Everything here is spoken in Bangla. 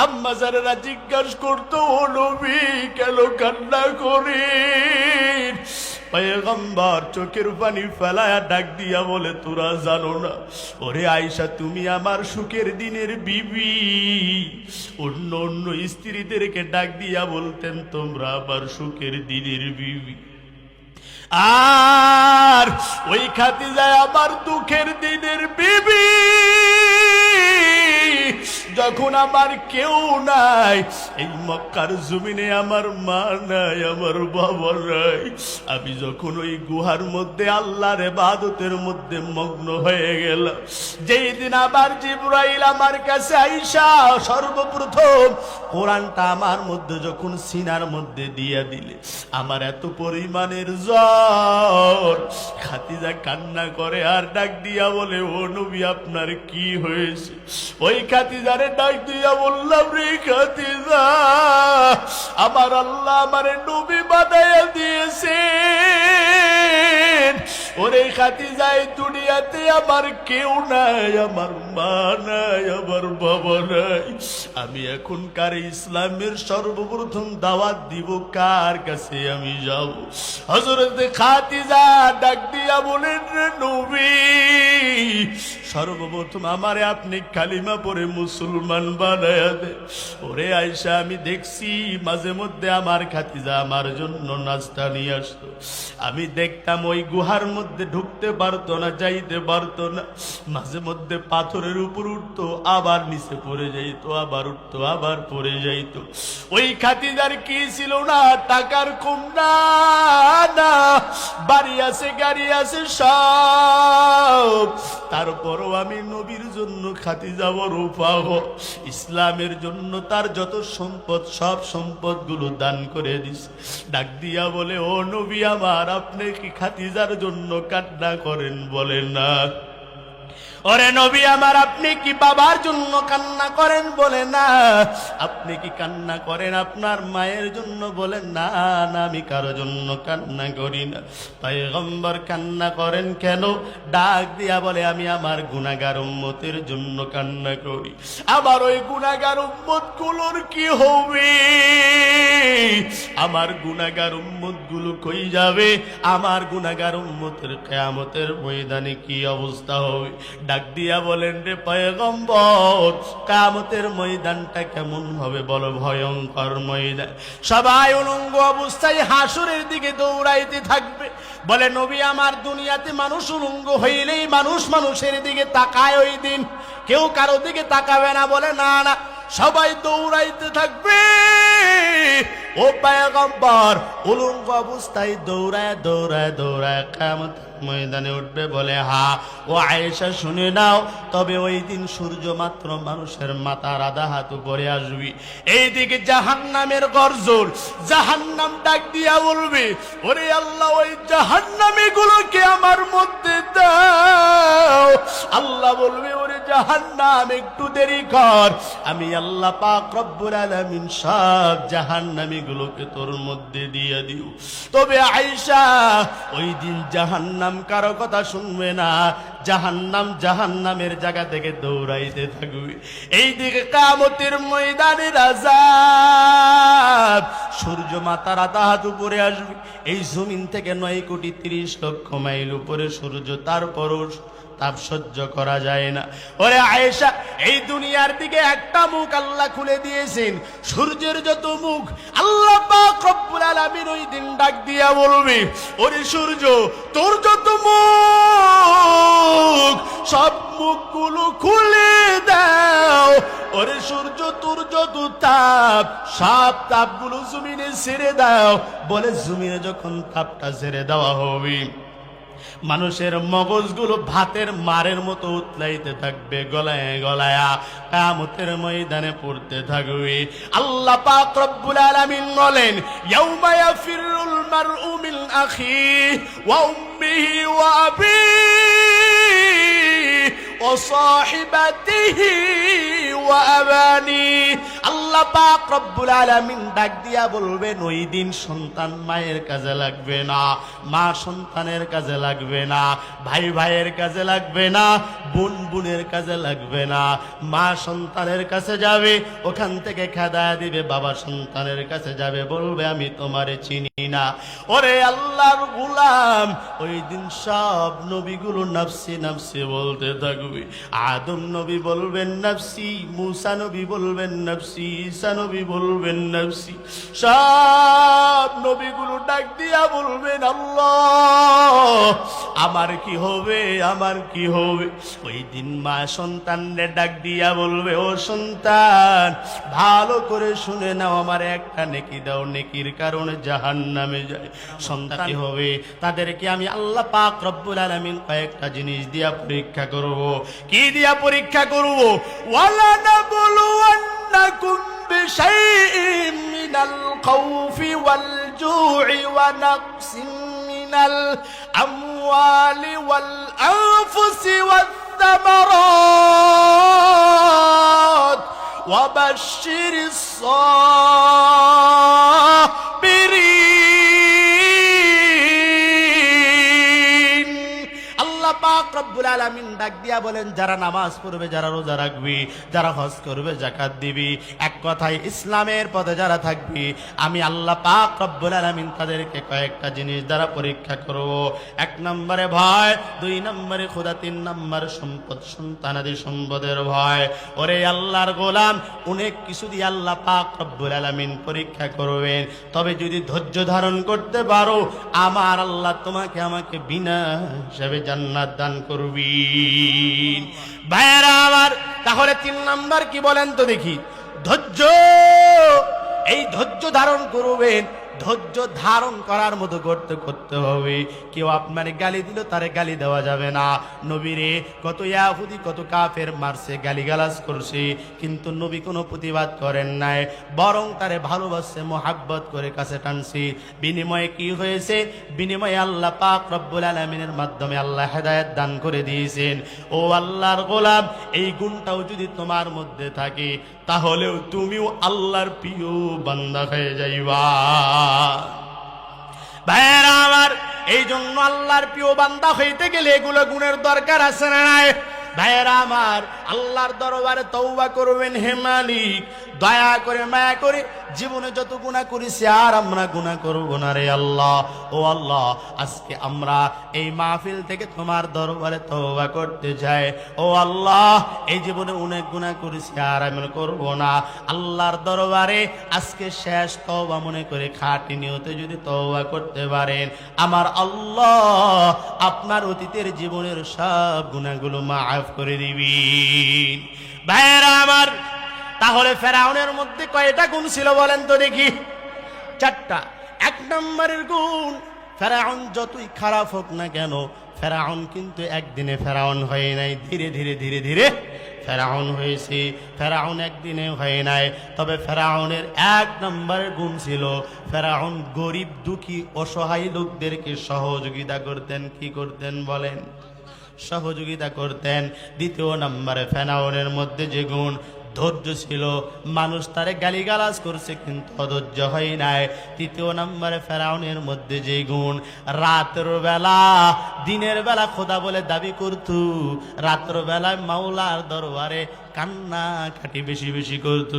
আম্মা যারা জিজ্ঞাসা করতো, ও নবী কেন কান্না করেন? পয়গম্বর চোখের পানি ফেলায়া ডাক দিয়া বলে, তোরা জানো না ওরে আয়েশা, তুমি আমার সুখের দিনের বিবি। অন্য অন্য স্ত্রীদেরকে ডাক দিয়া বলতেন, তোমরা আমার সুখের দিনের বিবি। আর ওই খাদিজা আমার দুঃখের দিনের বিবি। যখন আমার কেউ নাই, এই মক্কার জমিনে আমার মা নাই, আমার বাবা নাই, আমি যখন ওই গুহার মধ্যে আল্লাহর ইবাদতের মধ্যে মগ্ন হয়ে গেলাম, যেই দিন আবার জিবরাইল আমার কাছে আইসা সর্বপ্রথম কোরআনটা আমার মধ্যে যখন সিনার মধ্যে দিয়ে দিলে, আমার এত পরিমাণের জ্বর, খাদিজা কান্না করে আর ডাক দিয়া বলে, ও নবী আপনার কি হয়েছে? ওই খাদিজারে ডাক দিয়া বললাম, রে খাদিজা, আমার আল্লাহ আমারে নবী বানাইয়া দিয়েছে। ওরে খাদিজা, এই দুনিয়াতে আমার কেউ নাই, আমার মা নাই, আমার বাবা নাই, আমি এখনকার ইসলামের সর্বপ্রথম দাওয়াত দিব কার কাছে আমি যাব? হযরত খাদিজা ডাক দিয়া বলেন, রে নবী, সর্বপ্রথম আমারে আপনি কালিমা পড়ে মুসলমান বানায়া দে। ওরে আয়েশা, আমি দেখছি মাঝে মধ্যে আমার খাদিজা আমার জন্য নাস্তা নিয়ে আসতো, আমি দেখতাম ওই গুহার মধ্যে ঢুকতে পারতো না, যাইতে পারতো না, মাঝে মধ্যে পাথরের উপর উঠতো, আবার নিচে পড়ে যাইতো, আবার উঠতো, আবার পড়ে যাইতো। ওই খাদিজার কি ছিল না? টাকার কম না, বাড়ি আছে, গাড়ি আছে, সব। তারপরও আমি নবীর জন্য খাদিজা বড় পাগল, ইসলামের জন্য তার যত সম্পদ সব সম্পদ গুলো দান করে দিছে। ডাক দিয়া বলে, ও নবী আমার, আপনি কি খাদিজার জন্য কান্না করেন? বলেন না। ওরে নবী আমার, আপনি কি বাবার জন্য কান্না করেন? বলে না। আপনি কি কান্না করেন আপনার মায়ের জন্য? বলেন না, না আমি কারো জন্য কান্না করি না। পয়গম্বর কান্না করেন কেন? ডাক দিয়া বলে, আমি আমার গুনাহগার উম্মতের জন্য কান্না করি। আবার ওই গুনাহগার উম্মত গুলোর কি হবে? আমার গুনাহগার উম্মত গুলো কই যাবে? আমার গুনাহগার উম্মতের কিয়ামতের ময়দানে কি অবস্থা হবে? ডাক দিয়া বলেন, রে পয়গম্বর, কিয়ামতের ময়দানটা কেমন হবে বলো? ভয়ঙ্কর ময়দান। সবাই উলঙ্গ অবস্থায় হাসরের দিকে দৌড়াইতে থাকবে। বলে নবী আমার, দুনিয়াতে মানুষ উলঙ্গ হইলেই মানুষ মানুষের দিকে তাকায়, ওই দিন কেউ কারো দিকে তাকাবে না। বলে না, না, সবাই দৌড়াইতে থাকবে। ও পয়গম্বর উলঙ্গ অবস্থায় দৌড়ায় দৌড়ায় দৌড়ায় কিয়ামত ময়দানে উঠবে। বলে হা ও আয়েশা, শুনে নাও, তবে ওই দিন সূর্য মাত্র মানুষের মাথার আধা হাত উপরে আসবে। এইদিকে জাহান্নামের গর্জন, জাহান্নাম ডাক দিয়া বলবে, ওরে আল্লাহ, ওই জাহান্নামী গুলোকে আমার মধ্যে দাও। আল্লাহ বলবে, ওরে জাহান্নাম, একটু দেরি কর, আমি আল্লাহ পাক রব্বুল আলামিন সব জাহান্নামী গুলোকে তোর মধ্যে দিয়ে দিও। তবে আয়েশা, ওই দিন জাহান্নাম কারো কথা শুনবে না, জাহান্নাম জাহান্নামের জায়গা থেকে দৌড়াইতে থাকবে। এইদিকে কিয়ামতের ময়দানের আযাব, সূর্য মাথার আধা হাত উপরে আসবে। এই জমিন থেকে 9,30,00,000 মাইল উপরে সূর্য, তারপরও তাপ সহ্য করা যায় না। ওরে আয়েশা, এই দুনিয়ার দিকে একটা মুখ আল্লাহ খুলে দিয়েছেন, সূর্যের যত মুখ আল্লাহ পাক রব্বুল আলামিন ওই দিন ডাক দিয়া বলবে, ওরে সূর্য, তোর যত মুখ সব মুখগুলো খুলে দাও। ওরে সূর্য, তোর যত তাপ সব তাপগুলো জমিনে ছেড়ে দাও। বলে জমিনে যখন তাপটা ছেড়ে দেওয়া হবে, মানুষের মগজগুলো ভাতের মারের মতো উতলাইতে থাকবে, গলায় গলায়া কিয়ামতের ময়দানে পড়তে থাকবে। আল্লাহ পাক রব্বুল আলামিন বলেন, ইয়াউমা ইয়াফিরুল মারউ মিন আখিহি ওয়া উম্মিহি ওয়া আবিহি ওয়া সাহিবাতিহি ওয়া আবানি। আল্লাহ আল্লাহ পাক রব্বুল আলামিন ডাক দিয়া বলবেন ওই দিন সন্তান মায়ের কাজে লাগবে না, মা সন্তানের কাজে লাগবে না, ভাই ভাইয়ের কাজে লাগবে না, বোন বোনের কাজে লাগবে না। মা সন্তানের কাছে যাবে, ওখান থেকে খেদা দিবে, বাবা সন্তানের কাছে যাবে, বলবে আমি তোমারে চিনি না। ওরে আল্লাহর গোলাম, ওই দিন সব নবীগুলো নাফসি নাফসি বলতে থাকবে। আদম নবী বলবেন নাফসি, মুসা নবী বলবেন নাফসি, ঈসা নবী বলবেন নাফসি। সব নবীগুলো ডাক দিয়া বলবেন আল্লাহ আমার কি হবে, আমার কি হবে। ওই দিন মা সন্তানরে ডাক দিয়া বলবে ও সন্তান ভালো করে শুনে নাও, আমার একটা নেকি দাও, নেকির কারণে জাহান্নামে যায়। সন্তান কি হবে, তাদেরকে আমি আল্লাহ পাক রব্বুল আলামিন কয়েকটা জিনিস দিয়া পরীক্ষা করব। কি দিয়া পরীক্ষা করব? ওয়ালা নাবলুওয়ান্নাকুম বিশাইইম মিনাল খাউফি ওয়াল জু'i ওয়া নাকসিম মিনাল আমওয়ালি ওয়াল আনফুসি ওয়াত তামারাত ওয়া বাশশিরিস সাবিরিন। আল্লাহ পাক রব্বুল আলামিন ডাক দিয়া বলেন যারা নামাজ পড়বে, যারা রোজা রাখবি, যারা হজ করবে, যাকাত দিবি, এক কথায় ইসলামের পথে যারা থাকবি, আমি আল্লাহ পাক রব্বুল আলামিন তাদেরকে কয়েকটা জিনিস দ্বারা পরীক্ষা করব। এক নম্বরে ভয়, দুই নম্বরে খোদা, তিন নম্বরে সম্পদ, সন্তানাদি সম্পদের ভয়। ওরে আল্লাহর গোলাম, অনেক কিছু দিয়ে আল্লাহ পাক রব্বুল আলামিন পরীক্ষা করবেন। তবে যদি ধৈর্য ধারণ করতে পারো, আমার আল্লাহ তোমাকে আমাকে বিনা হিসাবে জান্নাত দান করবি। ভাইরা আমার, তাহলে তিন নাম্বার কি বলেন তো দেখি? ধৈর্য। এই ধৈর্য ধারণ করবেন, ধৈর্য ধারণ করার মতো করতে হবে। কেউ আপনার গালি দিল, তারে গালি দেওয়া যাবে না। নবীরে কত ইয়াহুদি কত কাফের মারছে, গালিগালাজ করছে, কিন্তু নবী কোনো প্রতিবাদ করেন নাই, বরং তারে ভালোবাসছে, মোহাব্বত করে কাছে টানছে। বিনিময়ে কি হয়েছে? বিনিময়ে আল্লাহ পাক রব্বুল আলামিনের মাধ্যমে আল্লাহ হেদায়েত দান করে দিয়েছেন। ও আল্লাহর গোলাম, এই গুণটাও যদি তোমার মধ্যে থাকে, তাহলেও তুমিও আল্লাহর প্রিয় বান্দা হয়ে যাইবা। ভাইরা আমার, এই জন্য আল্লাহর প্রিয় বান্দা হইতে গেলে এগুলো গুণের দরকার আছে না নাই? ভাইরা আমার, আল্লাহর দরবারে তওবা করবেন। হে মালিক, দয়া করে মায়া করে জীবনে যত গুনাহ করেছি আর আমরা গুনাহ করব না রে আল্লাহ। ও আল্লাহ, আজকে আমরা এই মাহফিল থেকে তোমার দরবারে তওবা করতে যাই। ও আল্লাহ, এই জীবনে অনেক গুনাহ করেছি আর আমি করব না। আল্লাহর দরবারে আজকে শেষ তওবা মনে করে খাঁটি নিয়তে যদি তওবা করতে পারেন, আমার আল্লাহ আপনার অতীতের জীবনের সব গুনাহগুলো মাফ করে দিবেন। ভাইরা আমার, তাহলে ফেরাউনের মধ্যে কয়টা গুণ ছিল বলেন তো দেখি? চারটা। এক নম্বরের গুণ, ফেরাউন যতই খারাপ হোক না কেন, ফেরাউন কিন্তু একদিনে ফেরাউন হয় নাই, ধীরে ধীরে ধীরে ধীরে ফেরাউন হয়েছে। ফেরাউন একদিনে হয় নাই। তবে ফেরাউনের এক নম্বরের গুণ ছিল, ফেরাউন গরিব দুঃখী অসহায় লোকদেরকে সহযোগিতা করতেন। কি করতেন বলেন? সহযোগিতা করতেন। দ্বিতীয় নম্বরে ফেরাউনের মধ্যে যে গুণ, ধৈর্য ছিল। মানুষ তারে গালিগালাজ করছে কিন্তু অধৈর্য হয় নাই। তৃতীয় নম্বরে ফেরাউনের মধ্যে যে গুণ, রাতের বেলা দিনের বেলা খোদা বলে দাবি করত, রাতের বেলায় মাওলার দরবারে কান্না কাটি বেশি বেশি করত।